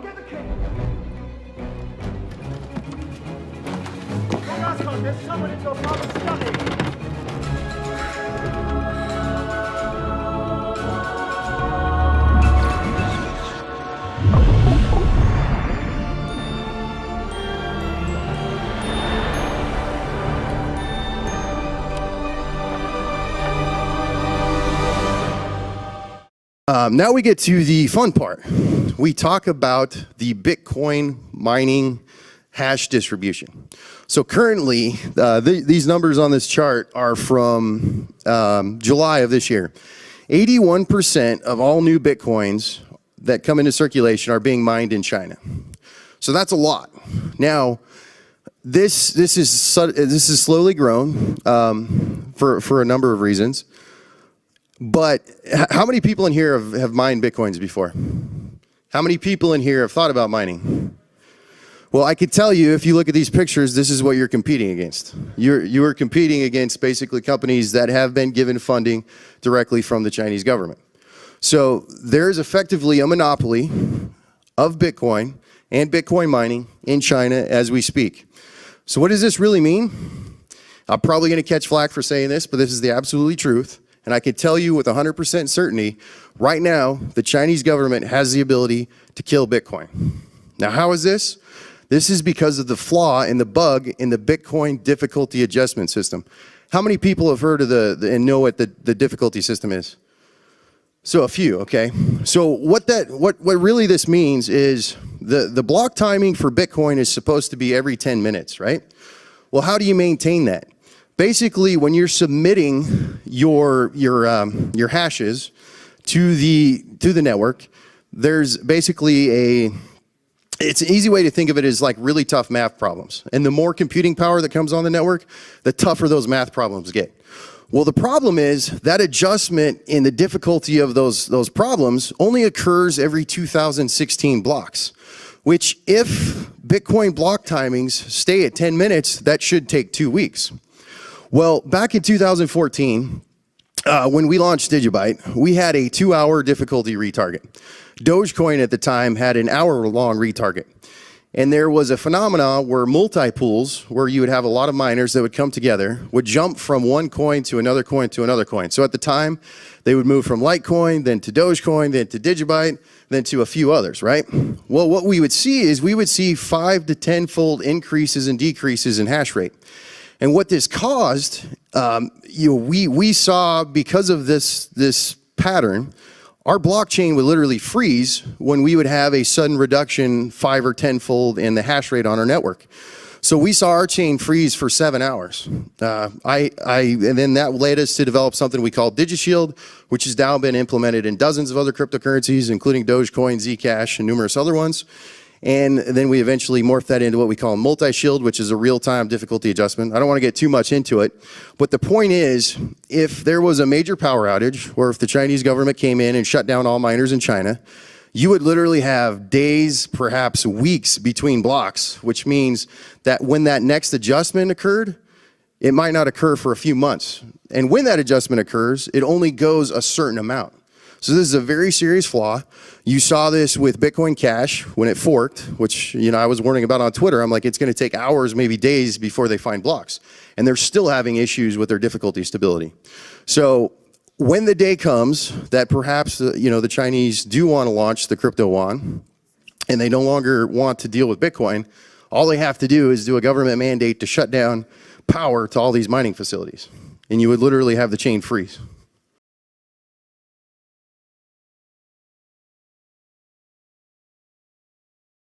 on, get the king. Hey, Ascot, there's someone in your father's study. Now we get to the fun part. We talk about the Bitcoin mining hash distribution. So currently, these numbers on this chart are from July of this year. 81% of all new Bitcoins that come into circulation are being mined in China. So that's a lot. Now, this is slowly grown for a number of reasons. But how many people in here have mined Bitcoins before? How many people in here have thought about mining? Well, I could tell you, if you look at these pictures, this is what you're competing against. You are competing against basically companies that have been given funding directly from the Chinese government. So there is effectively a monopoly of Bitcoin and Bitcoin mining in China as we speak. So what does this really mean? I'm probably going to catch flack for saying this, but this is the absolute truth. And I can tell you with 100% certainty, right now, the Chinese government has the ability to kill Bitcoin. Now, how is this? This is because of the flaw and the bug in the Bitcoin difficulty adjustment system. How many people have heard of and know what the difficulty system is? So a few, okay. So what really this means is the block timing for Bitcoin is supposed to be every 10 minutes, right? Well, how do you maintain that? Basically, when you're submitting your hashes to the network, there's basically it's an easy way to think of it as like really tough math problems. And the more computing power that comes on the network, the tougher those math problems get. Well, the problem is that adjustment in the difficulty of those problems only occurs every 2016 blocks, which if Bitcoin block timings stay at 10 minutes, that should take 2 weeks. Well, back in 2014, when we launched Digibyte, we had a 2-hour difficulty retarget. Dogecoin at the time had an hour-long retarget. And there was a phenomena where multi-pools, where you would have a lot of miners that would come together, would jump from one coin to another coin to another coin. So at the time, they would move from Litecoin, then to Dogecoin, then to Digibyte, then to a few others, right? Well, what we would see is we would see 5 to 10-fold increases and decreases in hash rate. And what this caused, we saw because of this pattern, our blockchain would literally freeze when we would have a sudden reduction 5 or 10-fold in the hash rate on our network. So we saw our chain freeze for 7 hours. And then that led us to develop something we call DigiShield, which has now been implemented in dozens of other cryptocurrencies, including Dogecoin, Zcash, and numerous other ones. And then we eventually morphed that into what we call multi-shield, which is a real-time difficulty adjustment. I don't want to get too much into it, but the point is, if there was a major power outage, or if the Chinese government came in and shut down all miners in China, you would literally have days, perhaps weeks between blocks, which means that when that next adjustment occurred, it might not occur for a few months. And when that adjustment occurs, it only goes a certain amount. So this is a very serious flaw. You saw this with Bitcoin Cash when it forked, which I was warning about on Twitter. I'm like, it's going to take hours, maybe days before they find blocks. And they're still having issues with their difficulty stability. So when the day comes that perhaps the Chinese do want to launch the crypto yuan and they no longer want to deal with Bitcoin, all they have to do is do a government mandate to shut down power to all these mining facilities. And you would literally have the chain freeze.